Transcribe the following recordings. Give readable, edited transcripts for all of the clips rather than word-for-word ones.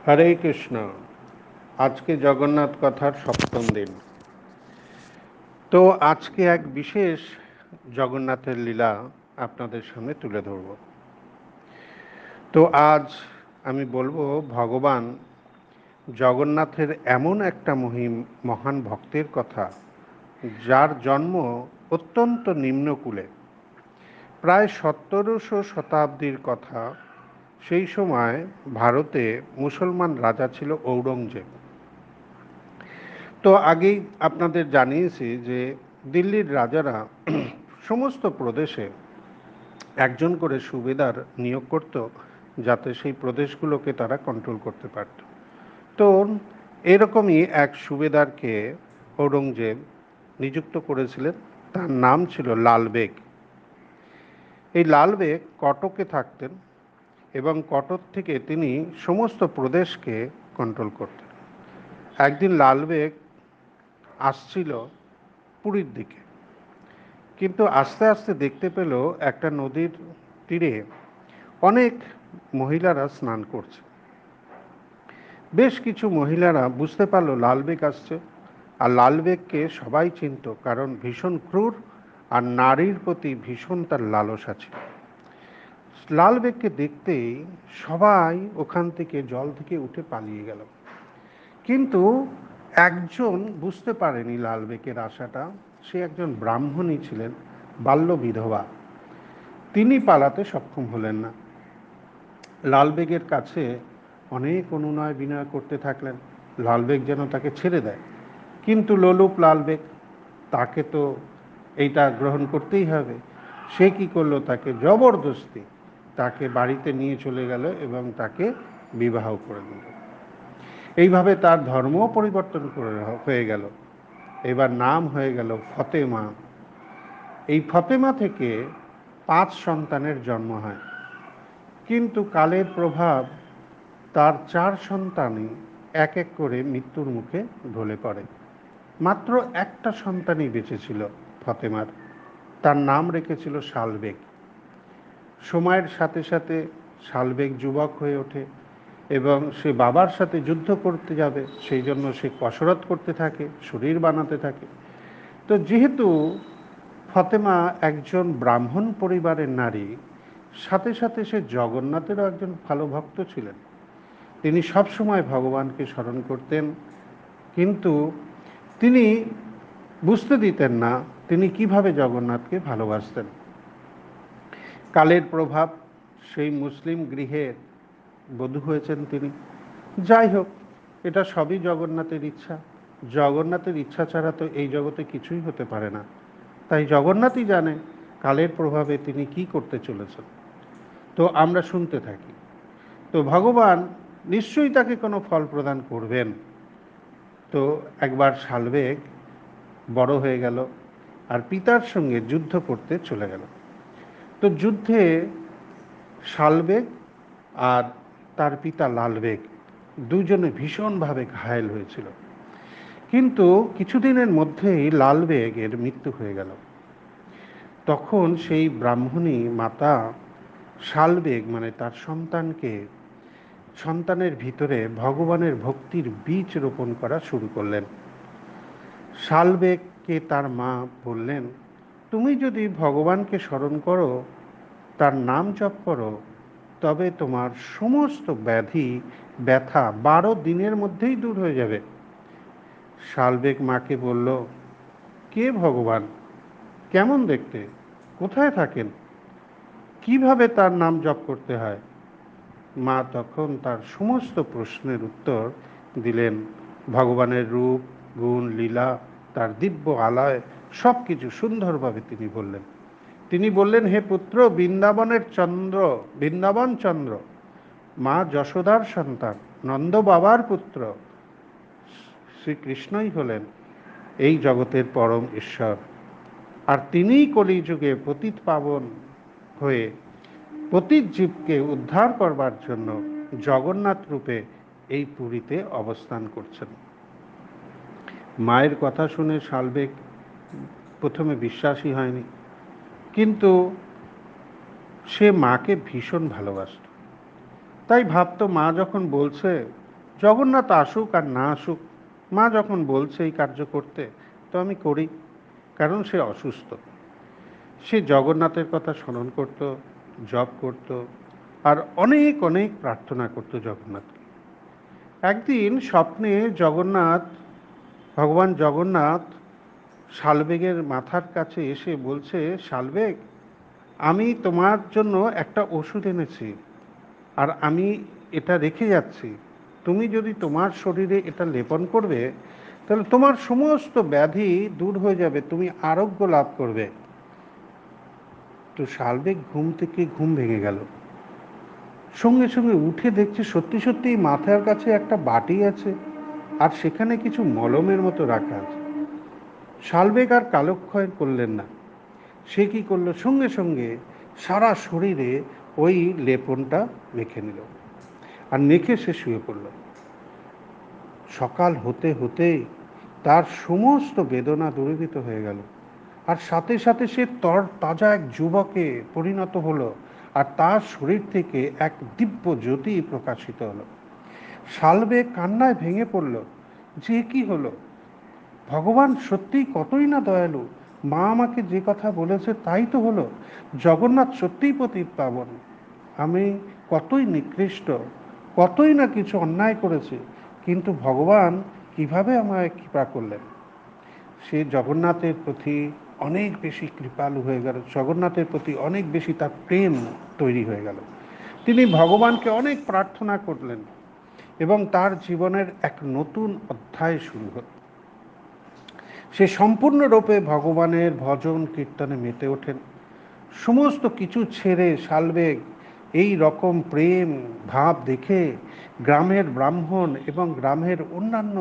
হরে কৃষ্ণ। আজকে জগন্নাথ কথার সপ্তম দিন। তো আজকে এক বিশেষ জগন্নাথের লীলা আপনাদের সামনে তুলে ধরব। তো আজ আমি বলবো ভগবান জগন্নাথের এমন একটা মহান ভক্তের কথা, যার জন্ম অত্যন্ত নিম্নকুলে। প্রায় 17শো শতাব্দীর কথা। সেই সময় ভারতে মুসলমান রাজা ছিল ঔরঙ্গজেব। তো আগেই আপনাদের জানিয়েছি যে দিল্লির রাজারা সমস্ত প্রদেশে একজন করে সুবেদার নিয়োগ করত, যাতে সেই প্রদেশগুলোকে তারা কন্ট্রোল করতে পারত। তো এরকমই এক সুবেদারকে ঔরঙ্গজেব নিযুক্ত করেছিলেন। তার নাম ছিল লালবেগ। এই লালবেগ কটকে থাকতেন এবং কটক থেকে তিনি সমস্ত প্রদেশকে কন্ট্রোল করতেন। একদিন লালবেগ আসছিল পুরীর দিকে, কিন্তু আস্তে আস্তে দেখতে পেল একটা নদীর তীরে অনেক মহিলারা স্নান করছে। বেশ কিছু মহিলারা বুঝতে পারলো লালবেগ আসছে, আর লালবেগকে সবাই চিনত, কারণ ভীষণ ক্রূর আর নারীর প্রতি ভীষণ তার লালসা ছিল। লালবেগকে দেখতেই সবাই ওখান থেকে জল থেকে উঠে পালিয়ে গেল। কিন্তু একজন বুঝতে পারেনি লালবেগের আশাটা। সে একজন ব্রাহ্মণী ছিলেন, বাল্য বিধবা। তিনি পালাতে সক্ষম হলেন না। লালবেগের কাছে অনেক অনুনয় বিনয় করতে থাকলেন, লালবেগ যেন তাকে ছেড়ে দেয়। কিন্তু লোলুপ লালবেগ, তাকে তো এইটা গ্রহণ করতেই হবে। সে কি করলো, তাকে জবরদস্তি তাকে বাড়িতে নিয়ে চলে গেল এবং তাকে বিবাহ করে দিল। এইভাবে তার ধর্মও পরিবর্তন হয়ে গেল। এবার নাম হয়ে গেল ফতেমা। এই ফতেমা থেকে 5 সন্তানের জন্ম হয়। কিন্তু কালের প্রভাব, তার 4 সন্তানই এক এক করে মৃত্যুর মুখে ঢলে পড়ে। মাত্র একটা সন্তানই বেঁচে ছিল ফতেমার। তার নাম রেখেছিল শালবেগ। সময়ের সাথে সাথে শালবেগ যুবক হয়ে ওঠে এবং সে বাবার সাথে যুদ্ধ করতে যাবে, সেই জন্য সে কসরত করতে থাকে, শরীর বানাতে থাকে। তো যেহেতু ফতেমা একজন ব্রাহ্মণ পরিবারের নারী, সাথে সাথে সে জগন্নাথেরও একজন ভালো ভক্ত ছিলেন। তিনি সবসময় ভগবানকে স্মরণ করতেন, কিন্তু তিনি বুঝতে দিতেন না তিনি কিভাবে জগন্নাথকে ভালোবাসতেন। কালের প্রভাব, সেই মুসলিম গৃহের বধূ হয়েছেন তিনি। যাই হোক, এটা সবই জগন্নাথের ইচ্ছা। জগন্নাথের ইচ্ছা ছাড়া তো এই জগতে কিছুই হতে পারে না। তাই জগন্নাথই জানে কালের প্রভাবে তিনি কি করতে চলেছেন। তো আমরা শুনতে থাকি। তো ভগবান নিশ্চয়ই তাকে কোনো ফল প্রদান করবেন। তো একবার শালবেগ বড় হয়ে গেল আর পিতার সঙ্গে যুদ্ধ করতে চলে গেল। তো যুদ্ধে শালবেগ আর তার পিতা লালবেগ দুজনে ভীষণভাবে ঘায়েল হয়েছিল। কিন্তু কিছুদিনের মধ্যেই লালবেগের মৃত্যু হয়ে গেল। তখন সেই ব্রাহ্মণী মাতা শালবেগ মানে তার সন্তানের ভিতরে ভগবানের ভক্তির বীজ রোপণ করা শুরু করলেন। শালবেগকে তার মা বললেন, তুমি যদি ভগবানকে স্মরণ করো, তার নাম জপ করো, তবে তোমার সমস্ত ব্যাধি ব্যথা 12 দিনের মধ্যেই দূর হয়ে যাবে। শালবেগ মাকে বলল, কে ভগবান, কেমন দেখতে, কোথায় থাকেন, কিভাবে তার নাম জপ করতে হয়? মা তখন তার সমস্ত প্রশ্নের উত্তর দিলেন। ভগবানের রূপ, গুণ, লীলা, তার দিব্য আলয় সব কিছু সুন্দরভাবে তিনি বললেন। তিনি বললেন, হে পুত্র, বৃন্দাবন চন্দ্র, মা যশোদার সন্তান, নন্দ বাবার পুত্র শ্রীকৃষ্ণই হলেন এই জগতের পরম ঈশ্বর। আর তিনিই কলিযুগে পতিত পাবন হয়ে পতিত জীবকে উদ্ধার করবার জন্য জগন্নাথ রূপে এই পুরীতে অবস্থান করছেন। মায়ের কথা শুনে শালবেগ প্রথমে বিশ্বাসই হয়নি, কিন্তু সে মাকে ভীষণ ভালোবাসত। তাই ভাবতো, মা যখন বলছে জগন্নাথ আসুক আর না আসুক, মা যখন বলছে এই কার্য করতে, তো আমি করি। কারণ সে অসুস্থ। সে জগন্নাথের কথা স্মরণ করত, জপ করত, আর অনেক অনেক প্রার্থনা করত জগন্নাথকে। একদিন স্বপ্নে ভগবান জগন্নাথ শালবেগের মাথার কাছে এসে বলছে, শালবেগ, আমি তোমার জন্য একটা ওষুধ এনেছি, আর আমি এটা রেখে যাচ্ছি। তুমি যদি তোমার শরীরে এটা লেপন করবে, তাহলে তোমার সমস্ত ব্যাধি দূর হয়ে যাবে, তুমি আরোগ্য লাভ করবে। তো শালবেগ ঘুম থেকে ঘুম ভেঙে গেল। সঙ্গে সঙ্গে উঠে দেখছে সত্যি সত্যি মাথার কাছে একটা বাটি আছে, আর সেখানে কিছু মলমের মতো রাখা আছে। শালবেগ আর কালক্ষয় করলেন না। সে কি করলো, সঙ্গে সঙ্গে সারা শরীরে ওই লেপনটা মেখে নিল, আর মেখে সে শুয়ে পড়ল। সকাল হতে হতেই তার সমস্ত বেদনা দূরীভূত হয়ে গেল, আর সাথে সাথে সে তাজা এক যুবকে পরিণত হলো, আর তার শরীর থেকে এক দিব্য জ্যোতি প্রকাশিত হলো। শালবেগ কান্নায় ভেঙে পড়ল, যে কি হলো, ভগবান সত্যিই কতই না দয়ালু, মা আমাকে যে কথা বলেছে তাই তো হলো। জগন্নাথ সত্যিই পতিত পাবন, আমি কতই নিকৃষ্ট, কতই না কিছু অন্যায় করেছি, কিন্তু ভগবান কিভাবে আমায় কৃপা করলেন। সে জগন্নাথের প্রতি অনেক বেশি কৃপালু হয়ে গেল, জগন্নাথের প্রতি অনেক বেশি তার প্রেম তৈরি হয়ে গেল। তিনি ভগবানকে অনেক প্রার্থনা করলেন, এবং তার জীবনের এক নতুন অধ্যায় শুরু হল। সে সম্পূর্ণরূপে ভগবানের ভজন কীর্তনে মেতে ওঠেন। সমস্ত কিছু ছেড়ে শালবেগ এই রকম প্রেম ভাব দেখে গ্রামের ব্রাহ্মণ এবং গ্রামের অন্যান্য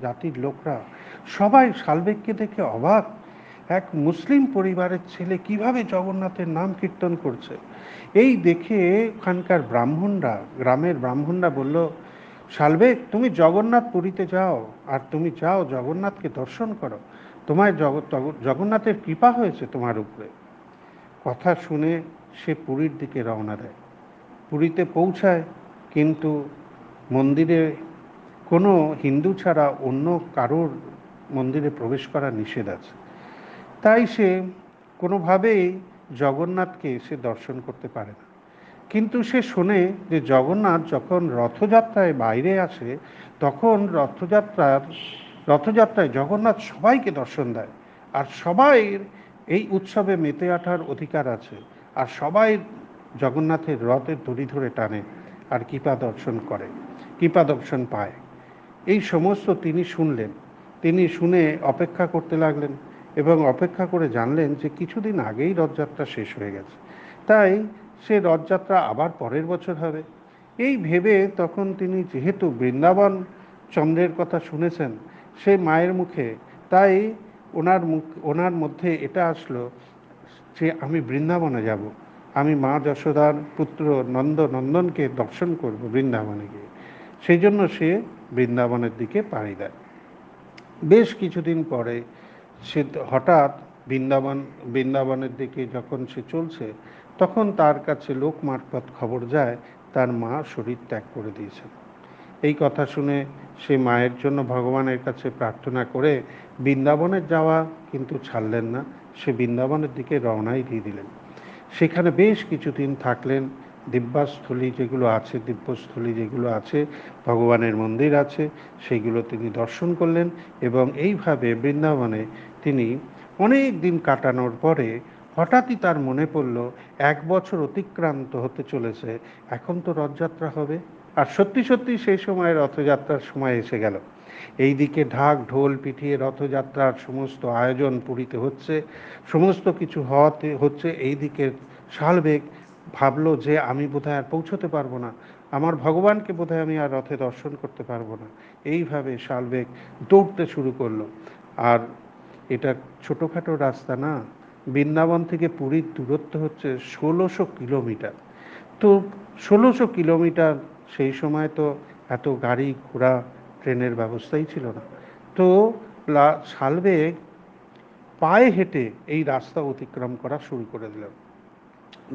জাতির লোকরা সবাই শালবেগকে দেখে অবাক। এক মুসলিম পরিবারের ছেলে কিভাবে জগন্নাথের নাম কীর্তন করছে, এই দেখে ওখানকার গ্রামের ব্রাহ্মণরা বলল, শালবেগ, তুমি জগন্নাথ পুরীতে যাও, আর তুমি যাও জগন্নাথকে দর্শন করো, তোমায় জগন্নাথের কৃপা হয়েছে তোমার উপরে। কথা শুনে সে পুরীর দিকে রওনা দেয়। পুরীতে পৌঁছায়, কিন্তু মন্দিরে কোনো হিন্দু ছাড়া অন্য কারোর মন্দিরে প্রবেশ করা নিষেধ আছে। তাই সে কোনোভাবেই জগন্নাথকে সে দর্শন করতে পারে না। কিন্তু সে শোনে যে জগন্নাথ যখন রথযাত্রায় বাইরে আসে, তখন রথযাত্রায় জগন্নাথ সবাইকে দর্শন দেয়, আর সবাই এই উৎসবে মেতে ওঠার অধিকার আছে, আর সবাই জগন্নাথের রথের দড়ি ধরে টানে আর কৃপা দর্শন পায়। এই সমস্ত তিনি শুনলেন। তিনি শুনে অপেক্ষা করতে লাগলেন, এবং অপেক্ষা করে জানলেন যে কিছুদিন আগেই রথযাত্রা শেষ হয়ে গেছে। তাই সে রথযাত্রা আবার পরের বছর হবে। এই ভেবে তখন তিনি, যেহেতু বৃন্দাবন চন্দ্রের কথা শুনেছেন সে মায়ের মুখে, তাই ওনার মধ্যে এটা আসলো যে আমি বৃন্দাবনে যাব, আমি মা যশোদার পুত্র নন্দনকে দর্শন করব বৃন্দাবনে গিয়ে। সেই জন্য সে বৃন্দাবনের দিকে পাড়ি দেয়। বেশ কিছুদিন পরে সে হঠাৎ বৃন্দাবনের দিকে যখন সে চলছে, তখন তার কাছে লোক মারফত খবর যায় তার মা শরীর ত্যাগ করে দিয়েছেন। এই কথা শুনে সে মায়ের জন্য ভগবানের কাছে প্রার্থনা করে বৃন্দাবনের যাওয়া কিন্তু ছাড়লেন না, সে বৃন্দাবনের দিকে রওনাই দিয়ে দিলেন। সেখানে বেশ কিছুদিন থাকলেন। দিব্যস্থলী যেগুলো আছে, ভগবানের মন্দির আছে, সেইগুলো তিনি দর্শন করলেন, এবং এইভাবে বৃন্দাবনে তিনি অনেক দিন কাটানোর পরে হঠাৎই তার মনে পড়ল 1 বছর অতিক্রান্ত হতে চলেছে, এখন তো রথযাত্রা হবে। আর সত্যি সত্যি সেই সময় রথযাত্রার সময় এসে গেল। এইদিকে ঢাক ঢোল পিটিয়ে রথযাত্রার সমস্ত আয়োজন পুরীতে হচ্ছে, সমস্ত কিছু হচ্ছে। এইদিকে শালবেগ ভাবলো যে আমি বোধহয় আর পৌঁছতে পারবো না, আমার ভগবানকে বোধহয় আমি আর রথে দর্শন করতে পারবো না। এইভাবে শালবেগ দৌড়তে শুরু করলো। আর এটা ছোটোখাটো রাস্তা না, বৃন্দাবন থেকে পুরীর দূরত্ব হচ্ছে 1600 কিলোমিটার। তো 1600 কিলোমিটার, সেই সময় তো এত গাড়ি ঘোড়া ট্রেনের ব্যবস্থাই ছিল না। তো শালবেগ পায়ে হেঁটে এই রাস্তা অতিক্রম করা শুরু করে দিল।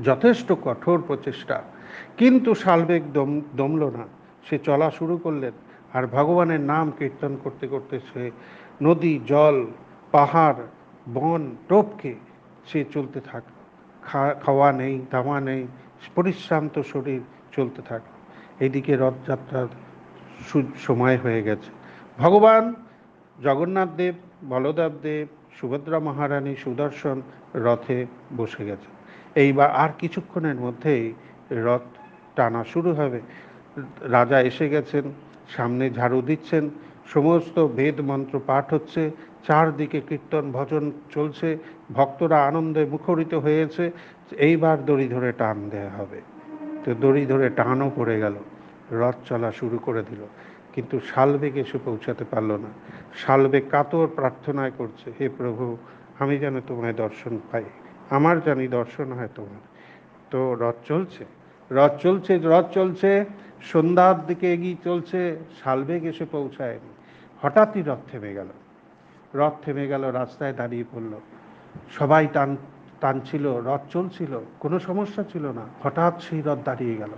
যথেষ্ট কঠোর প্রচেষ্টা, কিন্তু শালবেগ দমল না। সে চলা শুরু করলেন। আর ভগবানের নাম কীর্তন করতে করতে সে নদী, জল, পাহাড়, বন টপকে সে চলতে থাকলো। খাওয়া নেই, দাওয়া নেই, পরিশ্রান্ত শরীর চলতে থাকলো। এইদিকে রথযাত্রার সময় হয়ে গেছে। ভগবান জগন্নাথ দেব, বলদেব দেব, সুভদ্রা মহারানী, সুদর্শন রথে বসে গেছে। এইবার আর কিছুক্ষণের মধ্যেই রথ টানা শুরু হবে। রাজা এসে গেছেন, সামনে ঝাড়ু দিচ্ছেন, সমস্ত বেদ মন্ত্র পাঠ হচ্ছে, চারদিকে কীর্তন ভজন চলছে, ভক্তরা আনন্দে মুখরিত হয়েছে। এইবার দড়ি ধরে টান দেওয়া হবে। তো দড়ি ধরে টানও পড়ে গেল, রথ চলা শুরু করে দিল। কিন্তু শালবেগ এসে পৌঁছাতে পারল না। শালবেগ কাতর প্রার্থনায় করছে, হে প্রভু, আমি যেন তোমায় দর্শন পাই, আমার জানি দর্শন হয় তোমার। তো রথ চলছে, রথ চলছে, রথ চলছে, সন্ধ্যার দিকে এগিয়ে চলছে, শালবেগ এসে পৌঁছায়নি। হঠাৎই রথ থেমে গেল। রথ থেমে গেল, রাস্তায় দাঁড়িয়ে পড়ল। সবাই টানছিল, রথ চলছিল, কোনো সমস্যা ছিল না। হঠাৎ সেই রথ দাঁড়িয়ে গেল।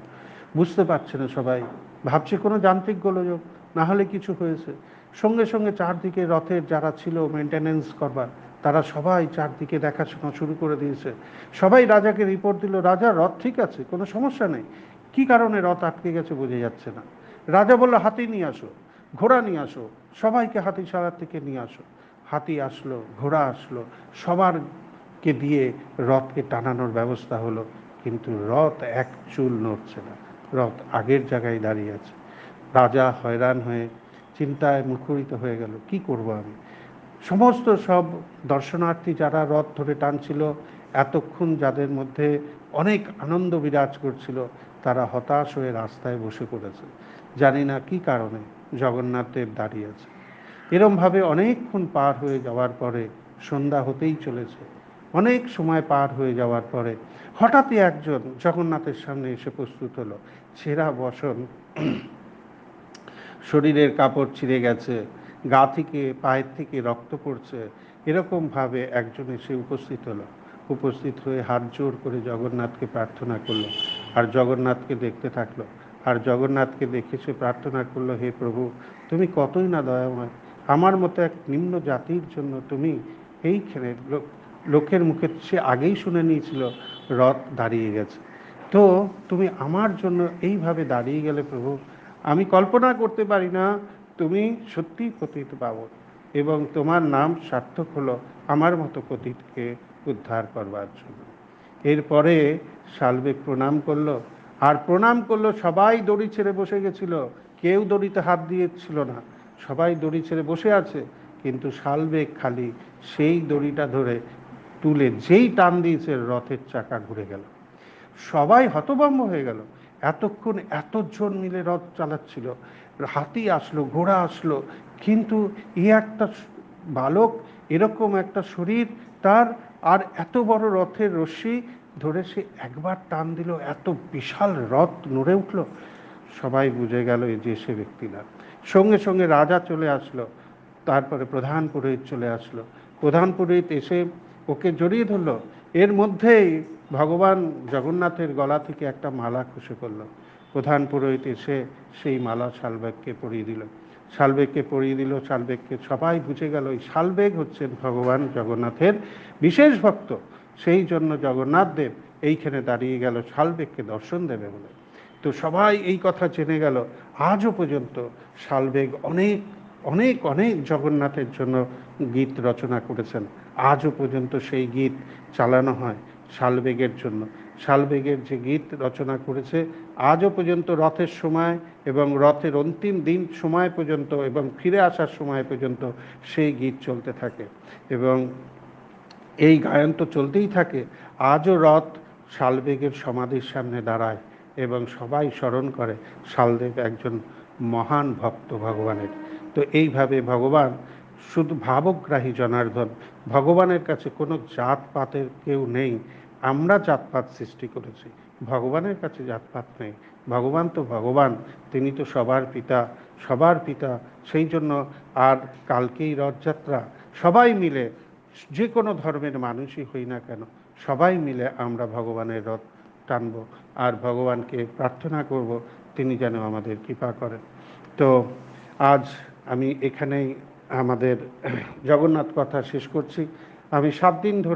বুঝতে পারছে না সবাই, ভাবছে কোনো যান্ত্রিক গোলযোগ, না হলে কিছু হয়েছে। সঙ্গে সঙ্গে চারদিকে রথের যারা ছিল মেনটেনেন্স করবার, তারা সবাই চারদিকে দেখাশোনা শুরু করে দিয়েছে। সবাই রাজাকে রিপোর্ট দিল, রাজা রথ ঠিক আছে, কোনো সমস্যা নেই। কি কারণে রথ আটকে গেছে বোঝা যাচ্ছে না। রাজা বলল, হাতি নিয়ে আসো, ঘোড়া নিয়ে আসো, সবাইকে হাতিশালার থেকে নিয়ে আসো। হাতি আসলো, ঘোড়া আসলো, সবারকে দিয়ে রথকে টানানোর ব্যবস্থা হলো। কিন্তু রথ এক চুল নড়ছে না, রথ আগের জায়গায় দাঁড়িয়ে আছে। রাজা হয়রান হয়ে চিন্তায় মুখরিত হয়ে গেল, কি করব আমি। সমস্ত সব দর্শনার্থী যারা রথ ধরে টানছিল, এতক্ষণ যাদের মধ্যে অনেক আনন্দ বিরাজ করছিল, তারা হতাশ হয়ে রাস্তায় বসে পড়েছে। জানি না কি কারণে জগন্নাথ দেব দাঁড়িয়ে আছে। এরমভাবে অনেকক্ষণ পার হয়ে যাওয়ার পরে সন্ধ্যা হতেই চলেছে। অনেক সময় পার হয়ে যাওয়ার পরে হঠাৎই একজন জগন্নাথের সামনে এসে প্রস্তুত হলো। ছেঁড়া বসন, শরীরের কাপড় ছিঁড়ে গেছে, গা থেকে পায়ের থেকে রক্ত পড়ছে, এরকমভাবে একজন এসে উপস্থিত হলো। উপস্থিত হয়ে হাত জোর করে জগন্নাথকে প্রার্থনা করলো, আর জগন্নাথকে দেখতে থাকলো। আর জগন্নাথকে দেখে সে প্রার্থনা করলো, হে প্রভু, তুমি কতই না দয়াময়, আমার মতো এক নিম্ন জাতির জন্য তুমি এইখানে লোকের মুখে সে আগেই শুনে নিয়েছিল রথ দাঁড়িয়ে গেছে, তো তুমি আমার জন্য এইভাবে দাঁড়িয়ে গেলে প্রভু, আমি কল্পনা করতে পারি না তুমি সত্যিই পতিত পাবন, এবং তোমার নাম সার্থক হলো আমার মতো পতিতকে উদ্ধার করবার জন্য। এরপরে শালবেগ প্রণাম করলো, আর প্রণাম করলো, সবাই দড়ি ছেড়ে বসে গেছিল, কেউ দড়িতে হাত দিয়েছিল না, সবাই দড়ি ছেড়ে বসে আছে। কিন্তু শালবেগ খালি সেই দড়িটা ধরে তুলে যেই টান দিয়েছে, রথের চাকা ঘুরে গেল। সবাই হতভম্ব হয়ে গেল। এতক্ষণ এতজন মিলে রথ চালাচ্ছিল, হাতি আসলো, ঘোড়া আসলো, কিন্তু একটা বালক, এরকম একটা শরীর তার, আর এত বড় রথের রশ্মি ধরে সে একবার টান দিল, এত বিশাল রথ নড়ে উঠল। সবাই বুঝে গেল এই যে সে ব্যক্তি না। সঙ্গে সঙ্গে রাজা চলে আসলো, তারপরে প্রধান পুরোহিত চলে আসলো। প্রধান পুরোহিত এসে ওকে জড়িয়ে ধরলো। এর মধ্যেই ভগবান জগন্নাথের গলা থেকে একটা মালা খসে পড়ল। প্রধান পুরোহিত এসে সেই মালা শালবেগকে পরিয়ে দিল, শালবেগকে পরিয়ে দিল। শালবেগকে সবাই বুঝে গেল এই শালবেগ হচ্ছেন ভগবান জগন্নাথের বিশেষ ভক্ত। সেই জন্য জগন্নাথ দেব এইখানে দাঁড়িয়ে গেল শালবেগকে দর্শন দেবে বলে। তো সবাই এই কথা জেনে গেল। আজও পর্যন্ত শালবেগ অনেক অনেক অনেক জগন্নাথের জন্য গীত রচনা করেছেন। আজও পর্যন্ত সেই গীত চালানো হয় শালবেগের জন্য। শালবেগের যে গীত রচনা করেছে, আজও পর্যন্ত রথের সময় এবং রথের অন্তিম দিন সময় পর্যন্ত এবং ফিরে আসার সময় পর্যন্ত সেই গীত চলতে থাকে, এবং এই গায়ন তো চলতেই থাকে। আজও রথ শালবেগের সমাধির সামনে দাঁড়ায় এবং সবাই স্মরণ করে শালদেব একজন মহান ভক্ত ভগবানের। তো এইভাবে ভগবান শুধু ভাবগ্রাহী জনার্দন, ভগবানের কাছে কোনো জাতপাতের কেউ নেই। আমরা জাতপাত সৃষ্টি করেছি, ভগবানের কাছে জাতপাত নেই। ভগবান তো ভগবান, তিনি তো সবার পিতা, সবার পিতা। সেই জন্য আর কালকেই রথযাত্রা, সবাই মিলে, যে কোনো ধর্মের মানুষই হই না কেন, সবাই মিলে আমরা ভগবানের রথ টানব, আর ভগবানকে প্রার্থনা করব তিনি যেন আমাদের কৃপা করেন। তো আজ আমি এখানেই আমাদের জগন্নাথ কথা শেষ করছি। আমি 7 দিন ধরে